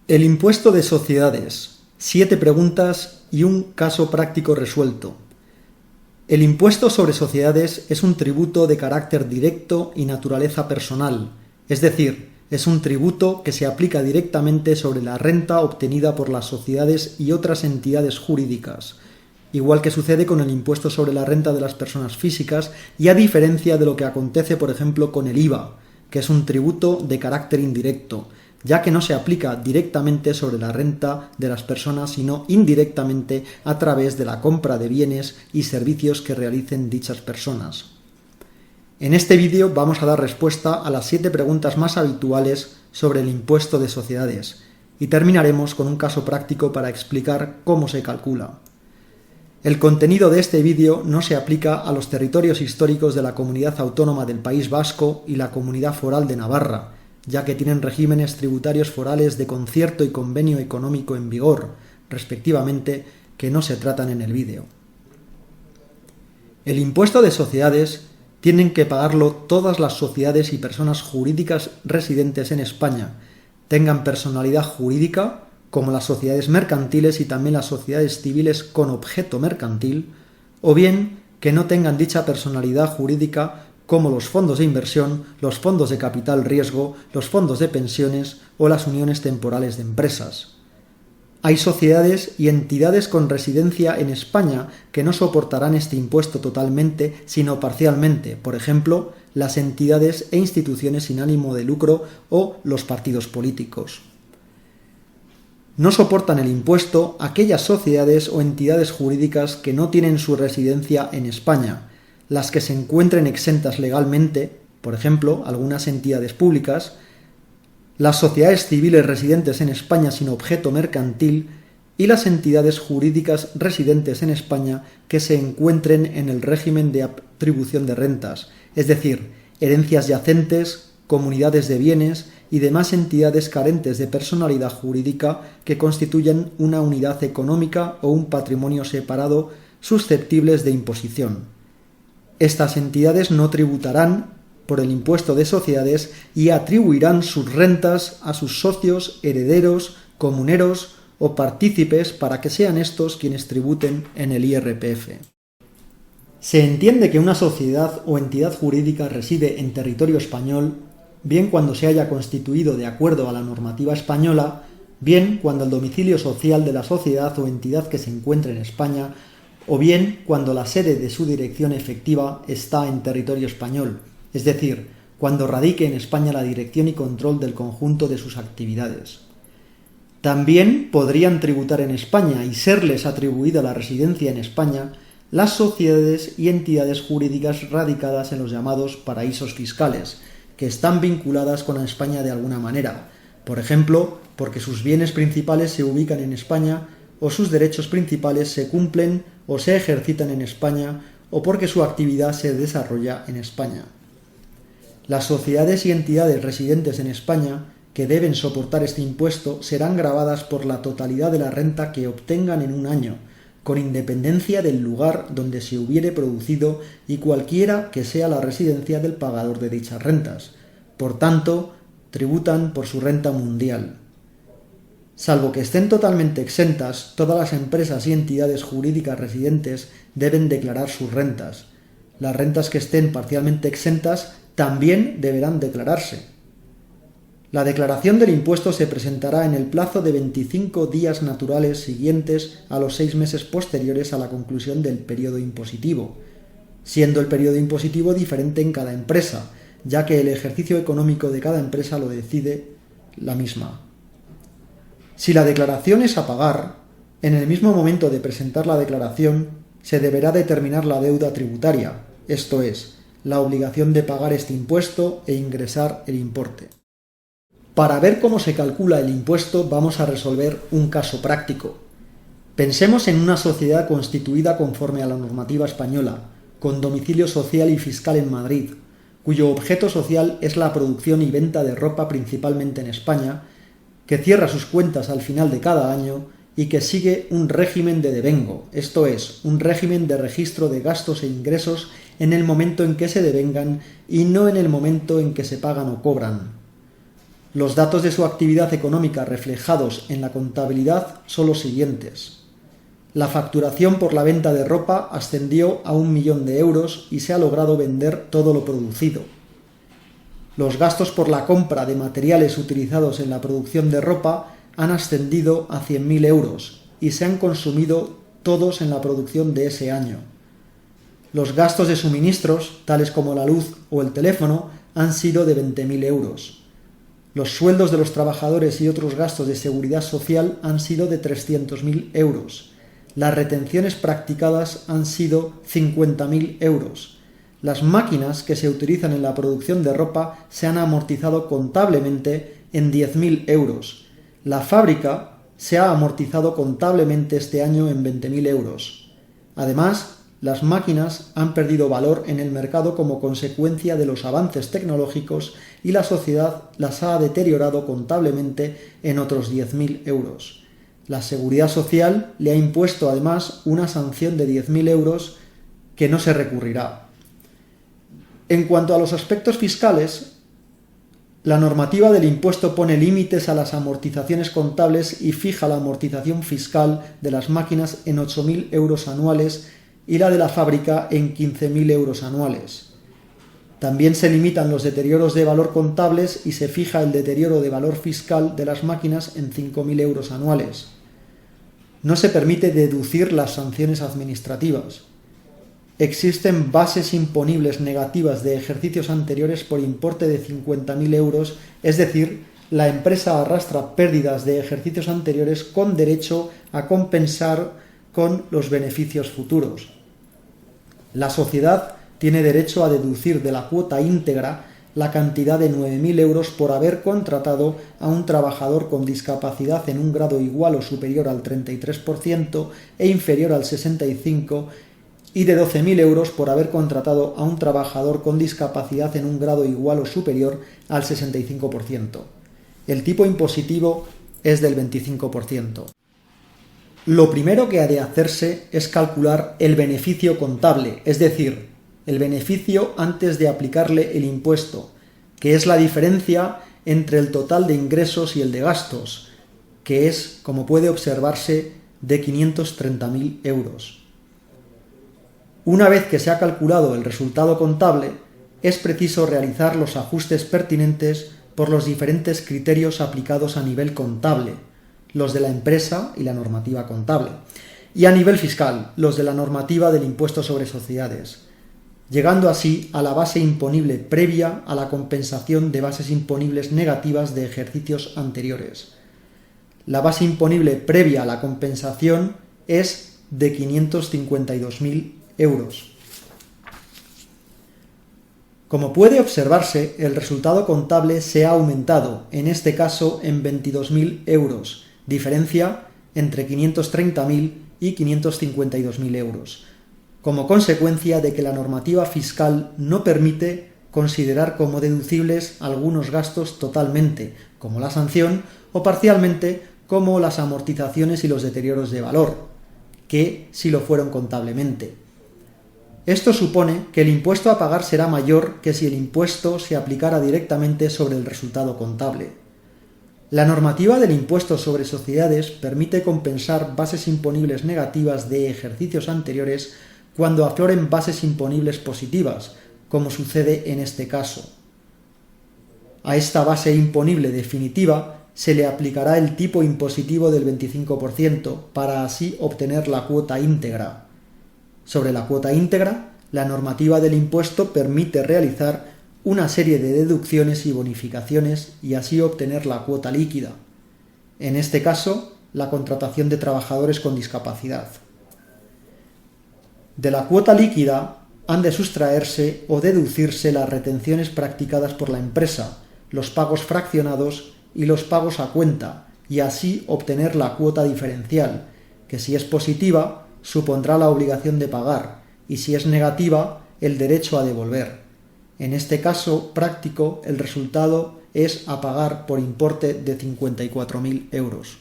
El impuesto de sociedades. 7 preguntas y un caso práctico resuelto. El impuesto sobre sociedades es un tributo de carácter directo y naturaleza personal, es decir, es un tributo que se aplica directamente sobre la renta obtenida por las sociedades y otras entidades jurídicas, igual que sucede con el impuesto sobre la renta de las personas físicas y a diferencia de lo que acontece, por ejemplo, con el IVA, que es un tributo de carácter indirecto, ya que no se aplica directamente sobre la renta de las personas, sino indirectamente a través de la compra de bienes y servicios que realicen dichas personas. En este vídeo vamos a dar respuesta a las 7 preguntas más habituales sobre el impuesto de sociedades y terminaremos con un caso práctico para explicar cómo se calcula. El contenido de este vídeo no se aplica a los territorios históricos de la Comunidad Autónoma del País Vasco y la Comunidad Foral de Navarra, ya que tienen regímenes tributarios forales de concierto y convenio económico en vigor, respectivamente, que no se tratan en el vídeo. El impuesto de sociedades tienen que pagarlo todas las sociedades y personas jurídicas residentes en España, tengan personalidad jurídica, como las sociedades mercantiles y también las sociedades civiles con objeto mercantil, o bien que no tengan dicha personalidad jurídica como los fondos de inversión, los fondos de capital riesgo, los fondos de pensiones o las uniones temporales de empresas. Hay sociedades y entidades con residencia en España que no soportarán este impuesto totalmente, sino parcialmente, por ejemplo, las entidades e instituciones sin ánimo de lucro o los partidos políticos. No soportan el impuesto aquellas sociedades o entidades jurídicas que no tienen su residencia en España, las que se encuentren exentas legalmente, por ejemplo, algunas entidades públicas, las sociedades civiles residentes en España sin objeto mercantil y las entidades jurídicas residentes en España que se encuentren en el régimen de atribución de rentas, es decir, herencias yacentes, comunidades de bienes y demás entidades carentes de personalidad jurídica que constituyan una unidad económica o un patrimonio separado susceptibles de imposición. Estas entidades no tributarán por el impuesto de sociedades y atribuirán sus rentas a sus socios, herederos, comuneros o partícipes para que sean estos quienes tributen en el IRPF. Se entiende que una sociedad o entidad jurídica reside en territorio español, bien cuando se haya constituido de acuerdo a la normativa española, bien cuando el domicilio social de la sociedad o entidad que se encuentre en España, o bien cuando la sede de su dirección efectiva está en territorio español, es decir, cuando radique en España la dirección y control del conjunto de sus actividades. También podrían tributar en España y serles atribuida la residencia en España las sociedades y entidades jurídicas radicadas en los llamados paraísos fiscales, que están vinculadas con España de alguna manera, por ejemplo, porque sus bienes principales se ubican en España o sus derechos principales se cumplen o se ejercitan en España o porque su actividad se desarrolla en España. Las sociedades y entidades residentes en España que deben soportar este impuesto serán gravadas por la totalidad de la renta que obtengan en un año, con independencia del lugar donde se hubiere producido y cualquiera que sea la residencia del pagador de dichas rentas. Por tanto, tributan por su renta mundial. Salvo que estén totalmente exentas, todas las empresas y entidades jurídicas residentes deben declarar sus rentas. Las rentas que estén parcialmente exentas también deberán declararse. La declaración del impuesto se presentará en el plazo de 25 días naturales siguientes a los 6 meses posteriores a la conclusión del periodo impositivo, siendo el periodo impositivo diferente en cada empresa, ya que el ejercicio económico de cada empresa lo decide la misma. Si la declaración es a pagar, en el mismo momento de presentar la declaración se deberá determinar la deuda tributaria, esto es, la obligación de pagar este impuesto e ingresar el importe. Para ver cómo se calcula el impuesto vamos a resolver un caso práctico. Pensemos en una sociedad constituida conforme a la normativa española, con domicilio social y fiscal en Madrid, cuyo objeto social es la producción y venta de ropa principalmente en España, que cierra sus cuentas al final de cada año y que sigue un régimen de devengo, esto es, un régimen de registro de gastos e ingresos en el momento en que se devengan y no en el momento en que se pagan o cobran. Los datos de su actividad económica reflejados en la contabilidad son los siguientes. La facturación por la venta de ropa ascendió a 1 millón de euros y se ha logrado vender todo lo producido. Los gastos por la compra de materiales utilizados en la producción de ropa han ascendido a 100.000 euros y se han consumido todos en la producción de ese año. Los gastos de suministros, tales como la luz o el teléfono, han sido de 20.000 euros. Los sueldos de los trabajadores y otros gastos de seguridad social han sido de 300.000 euros. Las retenciones practicadas han sido 50.000 euros. Las máquinas que se utilizan en la producción de ropa se han amortizado contablemente en 10.000 euros. La fábrica se ha amortizado contablemente este año en 20.000 euros. Además, las máquinas han perdido valor en el mercado como consecuencia de los avances tecnológicos y la sociedad las ha deteriorado contablemente en otros 10.000 euros. La Seguridad Social le ha impuesto además una sanción de 10.000 euros que no se recurrirá. En cuanto a los aspectos fiscales, la normativa del impuesto pone límites a las amortizaciones contables y fija la amortización fiscal de las máquinas en 8.000 euros anuales y la de la fábrica en 15.000 euros anuales. También se limitan los deterioros de valor contables y se fija el deterioro de valor fiscal de las máquinas en 5.000 euros anuales. No se permite deducir las sanciones administrativas. Existen bases imponibles negativas de ejercicios anteriores por importe de 50.000 euros, es decir, la empresa arrastra pérdidas de ejercicios anteriores con derecho a compensar con los beneficios futuros. La sociedad tiene derecho a deducir de la cuota íntegra la cantidad de 9.000 euros por haber contratado a un trabajador con discapacidad en un grado igual o superior al 33% e inferior al 65% y de 12.000 euros por haber contratado a un trabajador con discapacidad en un grado igual o superior al 65%. El tipo impositivo es del 25%. Lo primero que ha de hacerse es calcular el beneficio contable, es decir, el beneficio antes de aplicarle el impuesto, que es la diferencia entre el total de ingresos y el de gastos, que es, como puede observarse, de 530.000 euros. Una vez que se ha calculado el resultado contable, es preciso realizar los ajustes pertinentes por los diferentes criterios aplicados a nivel contable, los de la empresa y la normativa contable, y a nivel fiscal, los de la normativa del impuesto sobre sociedades, llegando así a la base imponible previa a la compensación de bases imponibles negativas de ejercicios anteriores. La base imponible previa a la compensación es de 552.000 euros. Como puede observarse, el resultado contable se ha aumentado, en este caso en 22.000 euros, diferencia entre 530.000 y 552.000 euros, como consecuencia de que la normativa fiscal no permite considerar como deducibles algunos gastos totalmente, como la sanción, o parcialmente, como las amortizaciones y los deterioros de valor, que sí lo fueron contablemente. Esto supone que el impuesto a pagar será mayor que si el impuesto se aplicara directamente sobre el resultado contable. La normativa del impuesto sobre sociedades permite compensar bases imponibles negativas de ejercicios anteriores cuando afloren bases imponibles positivas, como sucede en este caso. A esta base imponible definitiva se le aplicará el tipo impositivo del 25% para así obtener la cuota íntegra. Sobre la cuota íntegra, la normativa del impuesto permite realizar una serie de deducciones y bonificaciones y así obtener la cuota líquida. En este caso, la contratación de trabajadores con discapacidad. De la cuota líquida han de sustraerse o deducirse las retenciones practicadas por la empresa, los pagos fraccionados y los pagos a cuenta, y así obtener la cuota diferencial, que si es positiva, supondrá la obligación de pagar, y si es negativa, el derecho a devolver. En este caso práctico, el resultado es a pagar por importe de 54.000 euros.